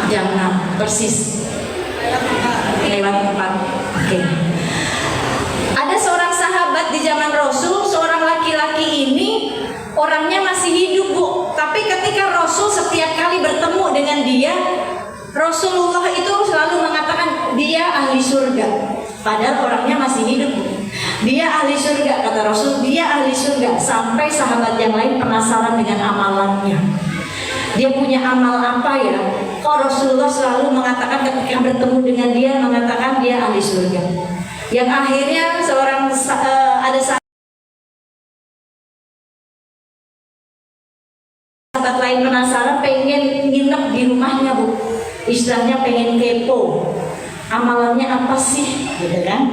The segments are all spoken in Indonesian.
Jam 6 persis. Lewat 4. Oke. Ada seorang sahabat di zaman Rasul, seorang laki-laki ini orangnya masih hidup, Bu. Tapi ketika Rasul setiap kali bertemu dengan dia, Rasulullah itu selalu mengatakan dia ahli surga. Padahal orangnya masih hidup, Bu. Dia ahli surga, kata Rasul, dia ahli surga. Sampai sahabat yang lain penasaran dengan amalannya. Dia punya amal apa ya? Kok Rasulullah selalu mengatakan ketika bertemu dengan dia, mengatakan dia ahli surga. Yang akhirnya ada sahabat lain penasaran, pengen nginep di rumahnya, Bu. Istilahnya pengen kepo. Amalannya apa sih? Gitu kan?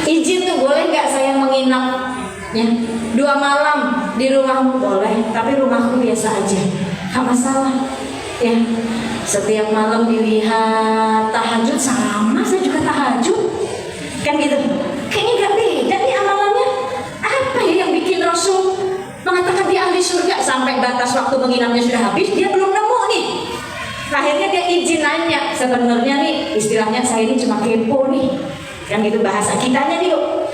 Izin tuh, boleh nggak saya menginap ya 2 malam di rumahmu? Boleh, tapi rumahku biasa aja, nggak masalah ya. Setiap malam dilihat tahajud, sama saya juga tahajud kan gitu. Kayaknya nggak beda nih amalannya. Apa ya yang bikin Rasul mengatakan dia ahli surga? Sampai batas waktu menginapnya sudah habis, dia belum nemu nih. Akhirnya dia izin nanya, sebenarnya nih istilahnya saya ini cuma kepo nih, kan gitu bahasa kitanya nih, Bu.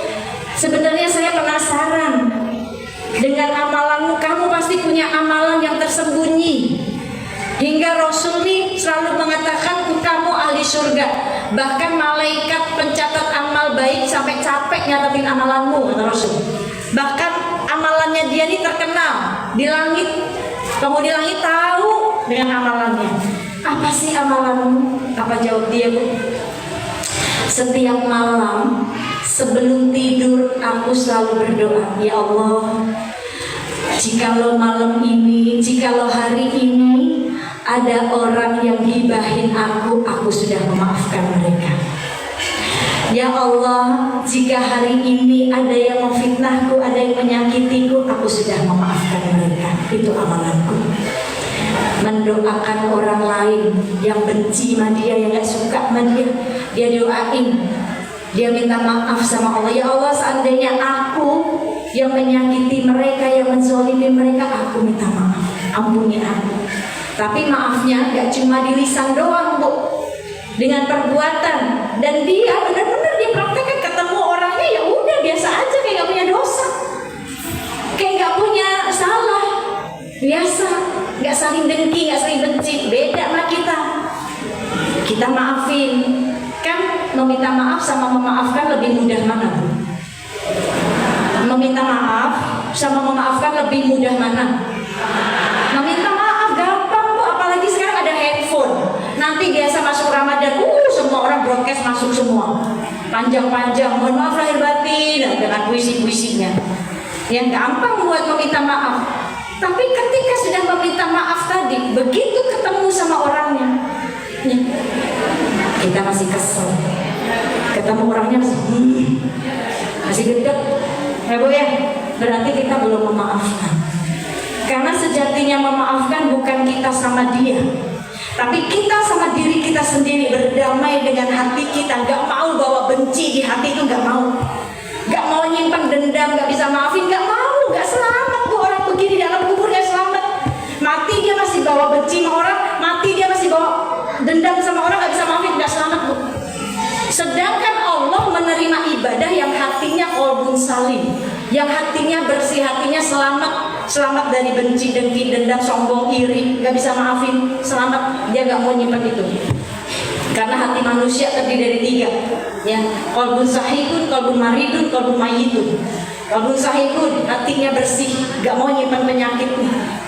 Sebenarnya saya penasaran dengan amalanmu, kamu pasti punya amalan yang tersembunyi. Hingga Rasul nih selalu mengatakan kamu ahli surga. Bahkan malaikat pencatat amal baik sampai capek nyatetin amalanmu, kata Rasul. Bahkan amalannya dia nih terkenal di langit. Penghuni langit tahu dengan amalannya. Apa sih amalanmu? Apa jawab dia, Bu? Setiap malam sebelum tidur aku selalu berdoa, ya Allah, jikalau malam ini, jikalau hari ini ada orang yang gibahin aku sudah memaafkan mereka. Ya Allah, jika hari ini ada yang memfitnahku, ada yang menyakitiku, aku sudah memaafkan mereka. Itu amalanku. Mendoakan orang lain yang benci sama dia, yang gak suka sama dia, dia doain, dia minta maaf sama Allah. Ya Allah, seandainya aku yang menyakiti mereka, yang menzalimi mereka, aku minta maaf, ampuni aku. Tapi maafnya gak cuma di lisan doang, Bu, dengan perbuatan. Dan dia benar-benar dia praktekkan, ketemu orangnya ya udah biasa aja, kayak gak punya dosa, kayak gak punya salah, biasa, gak saling dengki, gak saling benci. Beda sama kita maafin. Kan meminta maaf sama memaafkan lebih mudah mana, Bu? Meminta maaf sama memaafkan lebih mudah mana? Meminta maaf gampang, Bu, apalagi sekarang ada handphone. Nanti biasa masuk Ramadan, semua orang broadcast masuk semua, panjang-panjang, mohon maaf lahir batin, dengan puisi-puisinya. Yang gampang buat meminta maaf. Tapi ketika sudah meminta maaf tadi, begitu ketemu sama orangnya, ya, kita masih kesel. Ketemu orangnya masih gedek, ya Bu ya. Berarti kita belum memaafkan. Karena sejatinya memaafkan bukan kita sama dia, tapi kita sama diri kita sendiri, berdamai dengan hati kita. Gak mau bawa benci di hati itu, gak mau. Gak mau nyimpan dendam, gak bisa maafin, gak mau. Gak selamat, Bu, orang begini dalam kubur, gak selamat. Mati dia masih bawa benci sama orang, mati dia masih bawa dendam sama orang, gak bisa maafin, gak selamat, Bu. Sedangkan Allah menerima ibadah yang hatinya qalbun salim, yang hatinya bersih, hatinya selamat dari benci, dengki, dendam, sombong, iri, gak bisa maafin, selamat. Dia gak mau nyimpan itu. Karena hati manusia terdiri dari 3, ya, qalbun sahihun, qalbun maridun, qalbun mayyitun. Qalbun sahihun, hatinya bersih, gak mau nyimpan penyakit,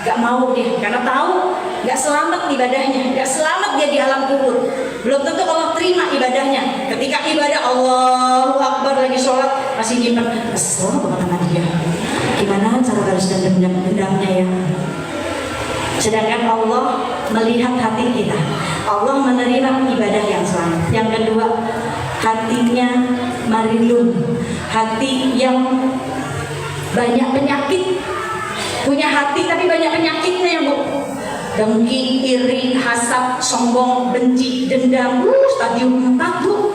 gak mau dia, karena tahu gak selamat ibadahnya, gak selamat dia di alam kubur. Belum tentu Allah terima ibadahnya. Ketika ibadah Allahu Akbar lagi sholat, masih nyimpan kesel banget sama dia, gimana cara balas dendamnya ya. Sedangkan Allah melihat hati kita, Allah menerima ibadah yang selamat. Yang kedua, hatinya marilun, hati yang banyak penyakit, punya hati tapi banyak penyakitnya ya, Bu. Dengki, iri, hasad, sombong, benci, dendam, stadium 4, Bu.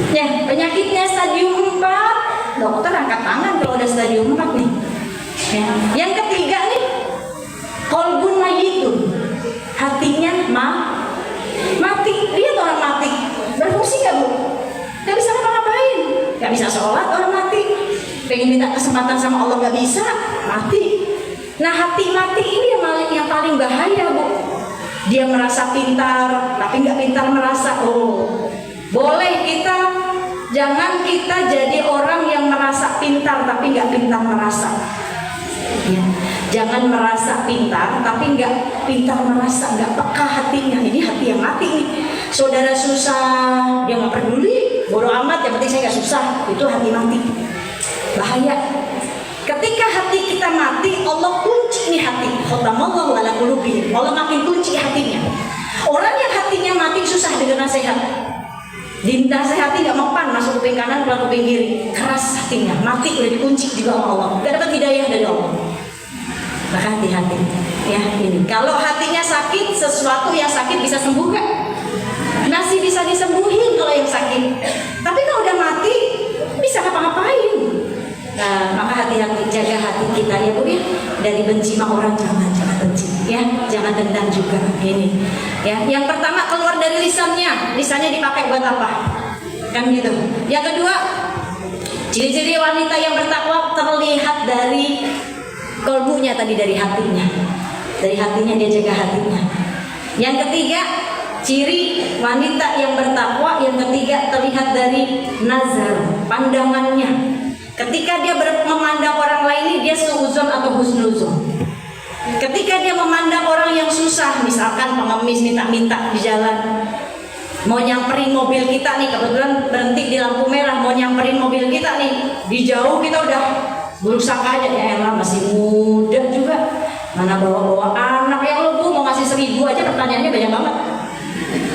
Ya, penyakitnya stadium 4. Dokter angkat tangan kalau udah stadium 4 nih. Ya. Yang ketiga nih, qalbun mayyitun, hatinya nggak bisa sholat orang mati, pengen minta kesempatan sama Allah nggak bisa, mati. Nah hati mati ini yang paling bahaya Bu. Dia merasa pintar tapi nggak pintar merasa. Oh boleh kita, jangan kita jadi orang yang merasa pintar tapi nggak pintar merasa. Ya, jangan merasa pintar tapi nggak pintar merasa, nggak peka hatinya. Ini hati yang mati nih. Saudara susah dia nggak peduli, bodoh amat, yang penting saya nggak susah. Itu hati mati, bahaya. Ketika hati kita mati, Allah kunci nih hati. Khatamallahu ala qulubihim. Allah makin kunci hatinya. Orang yang hatinya mati susah dengar nasihat. Dinasehati nggak mempan, masuk kuping kanan keluar kuping kiri, keras hatinya, mati udah dikunci juga sama Allah, nggak dapat hidayah dari Allah. Maka hati-hati ya ini. Kalau hatinya sakit, sesuatu yang sakit bisa sembuh nggak? Masih bisa disembuhin kalau yang sakit. Tapi kalau udah mati, bisa ngapa-ngapain. Nah, maka hati-hati, jaga hati kita ya Bu ya. Dari benci sama orang, jangan benci ya, jangan dendam juga ini. Ya, yang pertama keluar dari lisannya dipakai buat apa? Kan gitu. Yang kedua, ciri-ciri wanita yang bertakwa terlihat dari kolbunya tadi, dari hatinya. Dari hatinya dia jaga hatinya. Yang ketiga, ciri wanita yang bertakwa yang ketiga terlihat dari nazar, pandangannya. Ketika dia memandang orang lain, dia suuzon atau husnuzon. Ketika dia memandang orang yang susah, misalkan pengemis minta-minta di jalan, mau nyamperin mobil kita nih, kebetulan berhenti di lampu merah, mau nyamperin mobil kita nih, di jauh kita udah buruk sangka aja, ya elah masih muda juga, mana bawa-bawa anak ya lo Bu, mau ngasih 1.000 aja pertanyaannya banyak banget,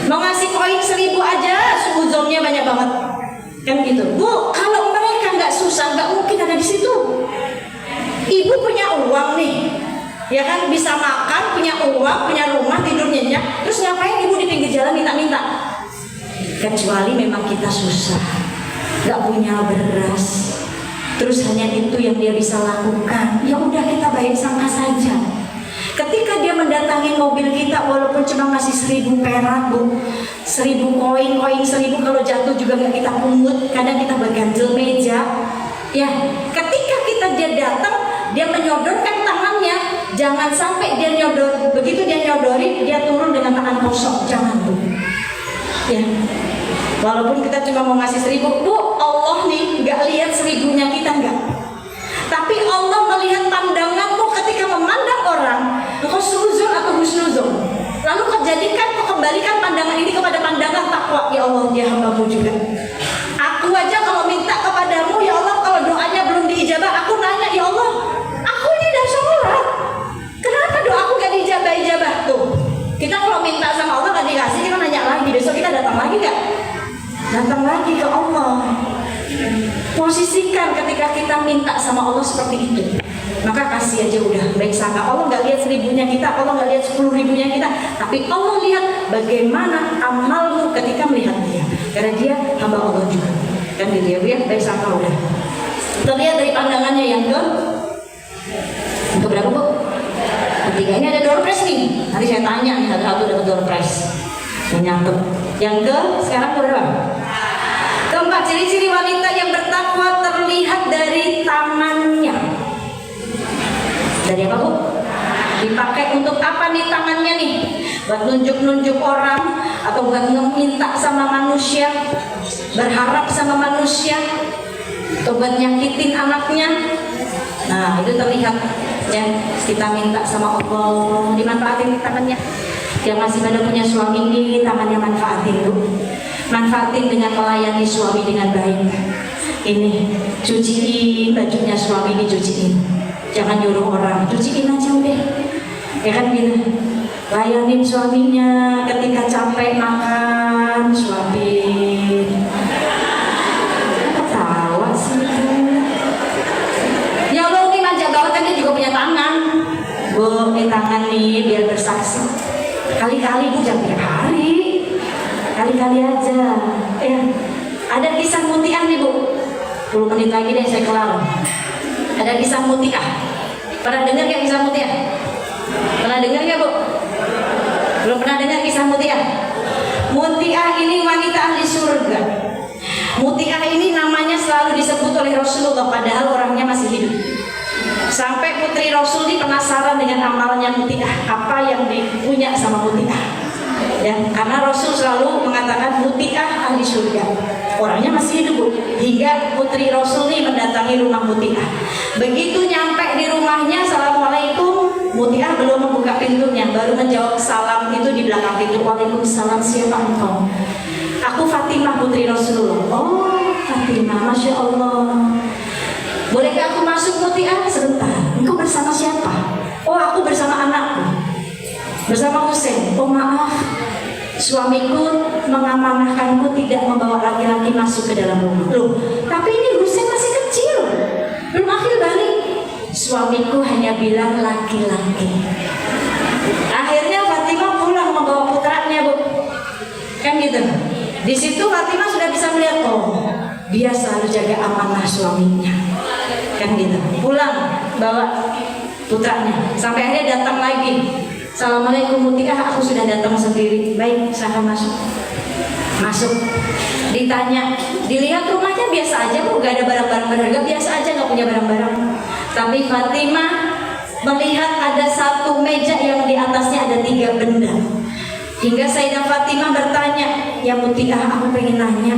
mau ngasih koin 1.000 aja suuzonnya banyak banget, kan gitu. Bu, kalau mereka nggak susah, nggak mungkin ada di situ. Ibu punya uang nih, ya kan, bisa makan, punya uang, punya rumah, tidur nyenyak, terus ngapain ibu di pinggir jalan minta-minta? Kecuali memang kita susah, nggak punya beras, terus hanya itu yang dia bisa lakukan, ya udah kita baik sangka saja. Ketika dia mendatangi mobil kita, walaupun cuma ngasih 1.000 perak Bu, 1.000 koin 1.000, kalau jatuh juga nggak kita pungut, kadang kita berganjel meja. Ya, ketika dia datang, dia menyodorkan tangannya, jangan sampai dia nyodor, begitu dia nyodori, dia turun dengan tangan kosong, jangan Bu. Ya, walaupun kita cuma mau ngasih 1.000, Bu, Allah nih nggak lihat 1.000-nya kita nggak, tapi Allah melihat pandanganmu ketika memandang orang, engkau suuzon atau husnuzon. Lalu kembalikan pandangan ini kepada pandangan takwa. Ya Allah, dia hamba-Mu juga. Aku aja kalau minta kepadamu, ya Allah, kalau doanya belum diijabah, aku nanya, ya Allah, aku ini udah sholat, kenapa doaku gak diijabah-ijabah tuh? Kita kalau minta sama Allah gak dikasih, kita nanya lagi, besok kita datang lagi gak? Datang lagi ke Allah. Posisikan ketika kita minta sama Allah seperti itu, maka kasih aja udah, baik sangka. Allah nggak lihat 1.000-nya kita, Allah nggak lihat 10.000-nya kita, tapi Allah lihat bagaimana amalmu ketika melihat dia, karena dia hamba Allah juga, kan gitu ya Bu ya. Baik sangka udah terlihat dari pandangannya. Yang ke berapa Bu? Ketiga. Ini ada door prize nih, nanti saya tanya nih satu-satu dapat door prize yang nyatet. Yang ke sekarang berapa? Keempat, ciri-ciri wanita yang bertakwa terlihat dari tangannya. Dari apa Bu? Dipakai untuk apa nih tangannya nih? Buat nunjuk-nunjuk orang, atau buat meminta sama manusia, berharap sama manusia, atau buat nyakitin anaknya. Nah itu terlihat ya, kita minta sama Allah, dimanfaatin tangannya. Yang masih pada punya suami ini, tangannya manfaatin Bu, manfaatin dengan melayani suami dengan baik. Ini cuciin bajunya suami, ini cuciin, jangan nyuruh orang, cuciin aja udah, ya kan gitu. Layanin suaminya ketika capek makan, suapin. Ketawa sih ya Allah, ini manja banget kan, dia juga punya tangan Bu, ini tangan nih biar bersaksi. Kali-kali Bu, jangan tiap hari, kali-kali aja ya. Ada kisah mutiah nih Bu, 10 menit lagi deh saya kelar. Ada kisah mutiah, pernah dengar gak kisah mutiah? Pernah dengar gak Bu? Belum pernah dengar kisah mutiah? Mutiah ini wanita ahli surga. Mutiah ini namanya selalu disebut oleh Rasulullah padahal orangnya masih hidup. Sampai putri Rasul ini penasaran dengan amalnya Muti'ah, apa yang dipunya sama Muti'ah. Ya, karena Rasul selalu mengatakan Muti'ah ahli surga. Orangnya masih hidup, hingga putri Rasul ini mendatangi rumah Muti'ah. Begitu nyampe di rumahnya, assalamualaikum, Muti'ah belum membuka pintunya, baru menjawab salam itu di belakang pintu. Waalaikumsalam, siapa engkau? Aku Fatimah putri Rasulullah. Oh, Fatimah, masya Allah. Bolehkah aku masuk Muti'ah? Sebentar. Engkau bersama siapa? Oh, aku bersama anakku, bersama Husain. Oh maaf, suamiku mengamanahkanku tidak membawa laki-laki masuk ke dalam rumah. Loh, tapi ini Husain masih kecil, belum akhir balik. Suamiku hanya bilang laki-laki. Akhirnya Fatimah pulang membawa putranya, Bu. Kan gitu. Di situ Fatimah sudah bisa melihat, oh, dia selalu jaga amanah suaminya. Kan gitu. Pulang bawa putranya. Sampai akhirnya datang lagi. Assalamualaikum Muti'ah, aku sudah datang sendiri. Baik, saya masuk. Masuk. Ditanya, dilihat rumahnya biasa aja, Bu, gak ada barang-barang berharga, biasa aja, gak punya barang-barang. Tapi Fatimah melihat ada satu meja yang di atasnya ada 3 benda. Hingga Sayyidah Fatimah bertanya, ya Muti'ah, aku pengen nanya,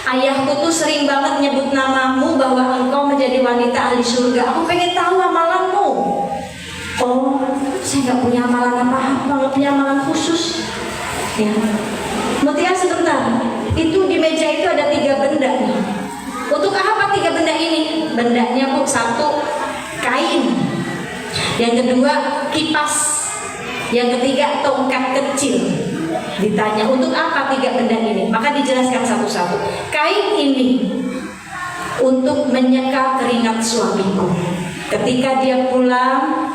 ayahku tuh sering banget nyebut namamu bahwa engkau menjadi wanita ahli surga. Aku pengen tahu amalanmu. Oh, saya nggak punya amalan apa-apa, nggak punya amalan khusus. Ya, Muti'ah sebentar. Itu di meja itu ada 3 benda nih. Untuk apa 3 benda ini? Bendanya, Bu, 1 kain, yang kedua kipas, yang ketiga tongkat kecil. Ditanya untuk apa 3 benda ini, maka dijelaskan satu-satu. Kain ini untuk menyeka keringat suamiku. Ketika dia pulang,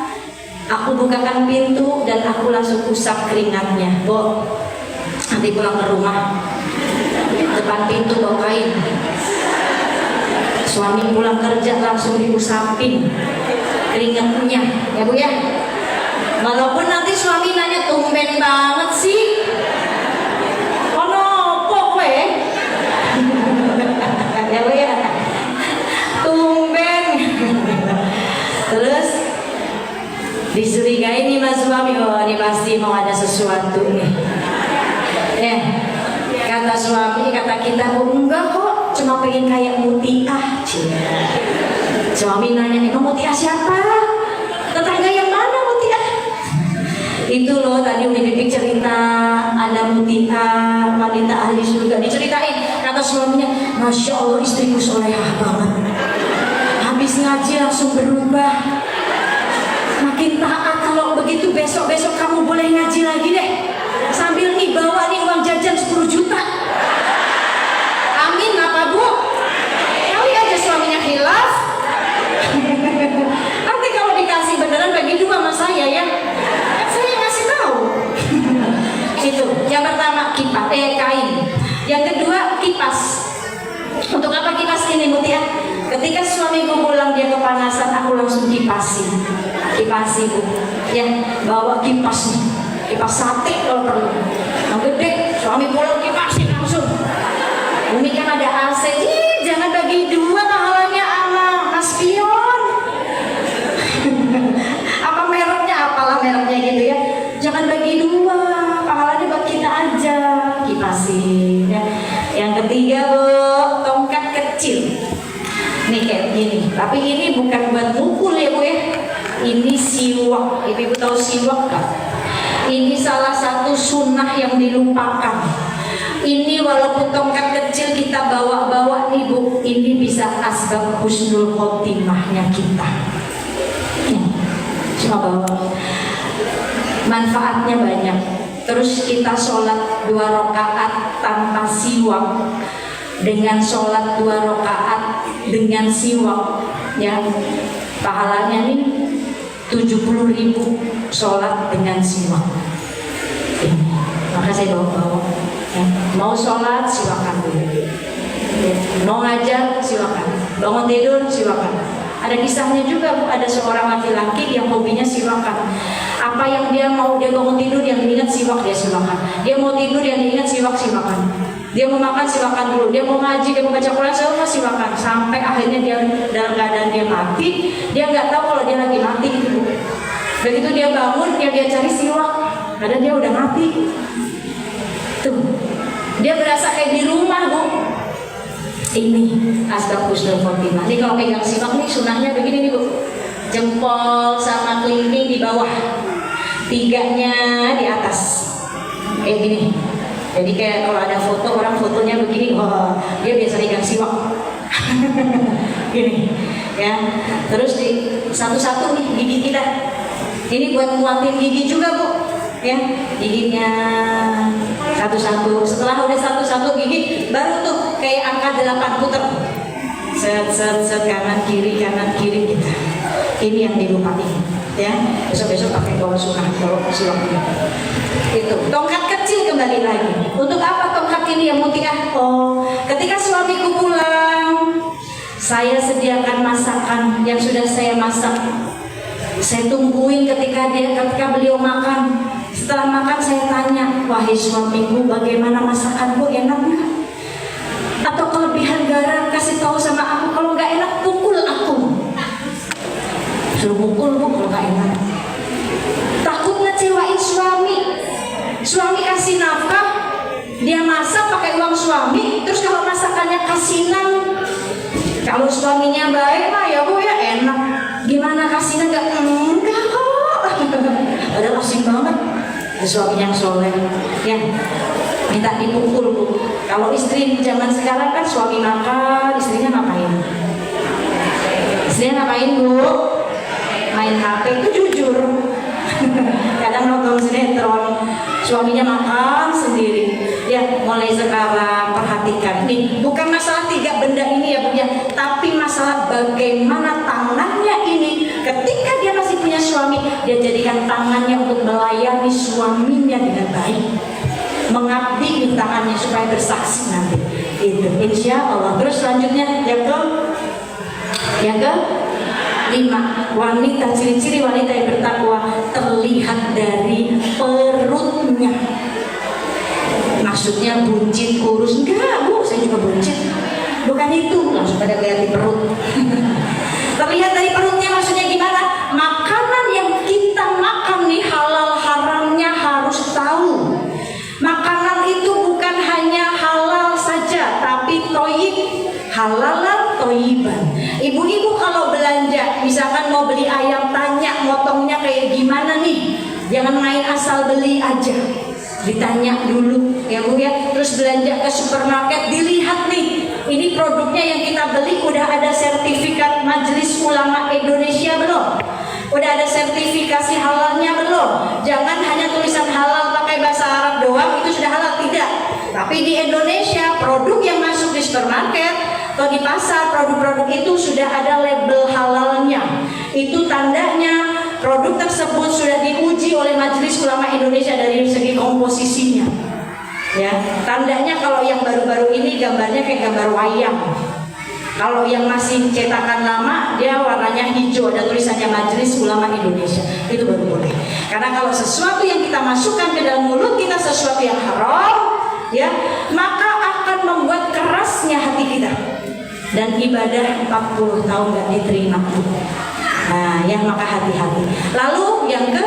aku bukakan pintu dan aku langsung usap keringatnya. Bu, nanti pulang ke rumah, depan pintu bawa kain. Suami pulang kerja langsung diusapin keringatnya, ya Bu ya. Walaupun nanti suami nanya, tumben banget sih, ya Bu ya, tumben. Terus disurigai nih mas suami, oh ini pasti mau ada sesuatu nih. Ya, kata suami, kata kita, oh enggak kok, cuma pengen kayak Muti'ah. Suami nanya, emang Muti'ah siapa? Tetangga yang mana Muti'ah? Itu loh tadi udah Bibi cerita, ada Muti'ah, wanita ahli surga, diceritain. Kata suaminya, masya Allah istriku solehah banget. Habis ngaji langsung berubah, makin taat. Kalau begitu besok-besok kamu boleh ngaji lagi deh, sambil nih bawa nih uang jajan 10 juta. Amin apa Bu? Kali aja suaminya khilaf. Nanti kalau dikasih beneran bagi 2 sama saya ya. Saya ngasih tahu. Itu yang pertama kipas, kain. Yang kedua kipas. Untuk apa kipas ini Muti'ah? Ketika suamiku pulang dia kepanasan, aku langsung kipasi, Bu. Ya, bawa kipas nih, kipas sate kalau perlu. Yang gede, suami pulang kipasin langsung. Umi kan ada AC, jangan bagi 2 pahalanya sama Mas Pion. Apa mereknya, apalah mereknya gitu ya. Jangan bagi 2, pahalanya buat kita aja. Kipasin. Ya. Yang ketiga Bu, tongkat kecil. Nih kayak gini, tapi ini bukan buat mukul ya Bu ya. Ini siwak. Ibu tahu siwak kan? Ini salah satu sunnah yang dilupakan. Ini walaupun tongkat kecil kita bawa-bawa nih Bu, ini bisa asbab husnul khotimahnya kita. Cuma bawa. Manfaatnya banyak. Terus kita sholat 2 rakaat tanpa siwak, dengan sholat 2 rakaat dengan siwak, ya pahalanya nih 70.000 sholat dengan siwak. Maka saya bawa-bawa. Ya. Mau sholat siwakan dulu, mau ngajar siwakan, bangun tidur siwakan, Ada kisahnya juga Bu, ada seorang laki-laki yang hobinya siwakan. Apa yang dia mau, dia bangun tidur yang diingat siwak, dia siwakan. Dia mau tidur yang diingat siwak, siwakan. Dia mau makan siwakan dulu, dia mau ngaji, dia mau baca Quran, semua siwakan. Sampai akhirnya dia dalam keadaan dia mati, dia nggak tahu kalau dia lagi mati gitu Bu. Begitu dia bangun, dia cari siwak, padahal dia udah mati. Tuh, dia berasa kayak di rumah Bu. Ini asbab husnul khotimah. Ini kalau pegang siwak nih sunahnya begini nih Bu. Jempol sama kelingking di bawah, tiganya di atas. Kayak gini. Jadi kayak kalau ada foto, orang fotonya begini, oh dia biasa pegang siwak. Gini ya. Terus di satu-satu nih gigi kita. Ini buat nguatin gigi juga Bu. Ya, giginya satu-satu. Setelah udah satu-satu gigi, baru tuh kayak angka 8 puter. Set kanan kiri gitu. Ini yang dilupain ya. Besok-besok pakai bawah sunah kalau siwak ini. Itu tongkat kecil kembali lagi. Untuk apa tongkat ini yang mutiara? Oh, ketika suamiku pulang, saya sediakan masakan yang sudah saya masak. Saya tungguin ketika beliau makan. Setelah makan saya tanya, wahai suamiku, bagaimana masakanku, enak nggak? Atau kelebihan garam, kasih tahu sama aku. Kalau nggak enak, pukul aku. Suruh pukul Bu kalau nggak enak. Takut ngecewain suami. Suami kasih nafkah, dia masak pakai uang suami. Terus kalau masakannya kasinan, kalau suaminya baik mah ya Bu ya enak. Gimana kasinan enggak kok. Padahal asing banget. Suami yang soleh ya minta dipukul Bu. Kalau istri zaman sekarang kan suami makan, istrinya ngapain? Istrinya ngapain Bu? Main HP, itu jujur. Kadang nonton sinetron, suaminya makan sendiri. Ya mulai sekarang perhatikan nih, bukan masalah 3 benda ini ya Bu ya, tapi masalah bagaimana tangannya ini ketika dia masih punya suami, dia jadikan tangannya untuk melayani suaminya dengan baik, mengabdi di tangannya supaya bersaksi nanti. Itu insya Allah. Terus selanjutnya yang ke 5, wanita, ciri-ciri wanita yang bertakwa terlihat dari perutnya. Maksudnya buncit, kurus? Enggak Bu, saya juga buncit. Bukan itu, langsung pada lihat di perut. Terlihat dari perutnya maksudnya gimana? Makanan yang kita makan nih halal haramnya harus tahu. Makanan itu bukan hanya halal saja, tapi toyib, halalan toyiban. Ibu-ibu kalau belanja, misalkan mau beli ayam, tanya motongnya kayak gimana nih. Jangan main asal beli aja, ditanya dulu ya Bu ya. Terus belanja ke supermarket, dilihat nih, ini produknya yang kita beli udah ada sertifikat Majelis Ulama Indonesia belum? Udah ada sertifikasi halalnya belum? Jangan hanya tulisan halal pakai bahasa Arab doang, itu sudah halal, tidak. Tapi di Indonesia, produk yang masuk di supermarket atau di pasar, produk-produk itu sudah ada label halalnya. Itu tandanya produk tersebut sudah diuji oleh Majelis Ulama Indonesia dari segi komposisinya. Ya, tandanya kalau yang baru-baru ini gambarnya kayak gambar wayang. Kalau yang masih cetakan lama, dia warnanya hijau, ada tulisannya Majelis Ulama Indonesia. Itu baru boleh. Karena kalau sesuatu yang kita masukkan ke dalam mulut kita sesuatu yang haram, ya, maka akan membuat kerasnya hati kita. Dan ibadah 40 tahun gak diterima. Nah, ya maka hati-hati. Lalu yang ke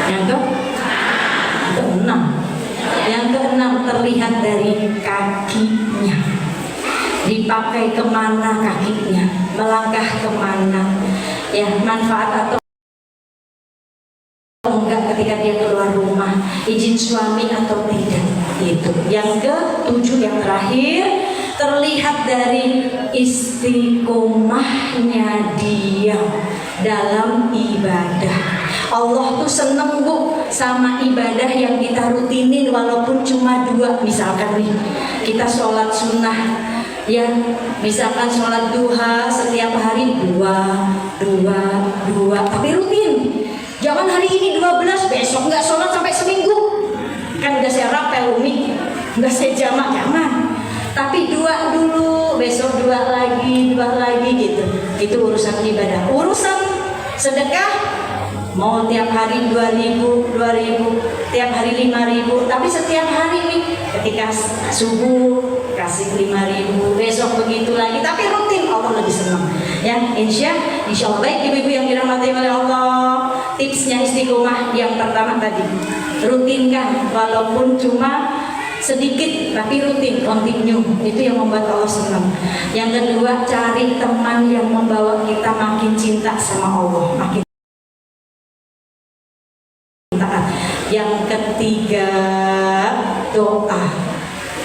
6. Yang ke-6 terlihat dari kakinya. Dipakai kemana kakinya, melangkah kemana, ya manfaat atau enggak ketika dia keluar rumah, izin suami atau tidak. Itu. Yang ke-7 yang terakhir, terlihat dari istiqomahnya dia dalam ibadah. Allah tuh seneng Bu sama ibadah yang kita rutinin walaupun cuma 2. Misalkan nih, kita sholat sunnah, ya misalkan sholat duha setiap hari 2, tapi rutin. Jangan hari ini 12, besok nggak sholat sampai seminggu. Kan udah saya rapel Umi, nggak saya jamak, jangan. Tapi 2 dulu, besok 2 lagi gitu. Itu urusan ibadah. Urusan sedekah mau tiap hari 2.000, tiap hari 5.000, tapi setiap hari nih ketika subuh kasih 5.000, besok begitu lagi, tapi rutin, Allah lebih senang. Ya, insya Allah. Baik ibu-ibu yang dirahmati oleh Allah, tipsnya istiqomah yang pertama tadi, rutinkan walaupun cuma sedikit tapi rutin, continue, itu yang membuat Allah senang. Yang kedua, cari teman yang membawa kita makin cinta sama Allah, makin taat. Yang ketiga, doa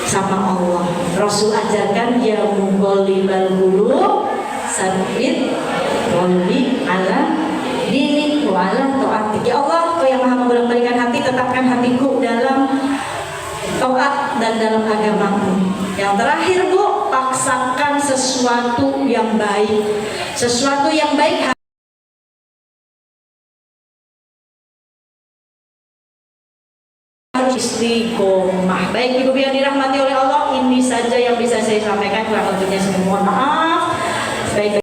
sama Allah. Rasul ajarkan, ya muqallibal qulub sabbit qalbi ala dinik wa ala taatik. Ya Allah, Kau yang Maha membolak-balikan hati, tetapkan hatiku dalam taat dan dalam agamamu. Yang terakhir Bu, paksakan sesuatu yang baik. Sesuatu yang baik harus istiqomah. Baik ibu yang dirahmati oleh Allah, ini saja yang bisa saya sampaikan. Kurang lebihnya saya mohon maaf. Baik.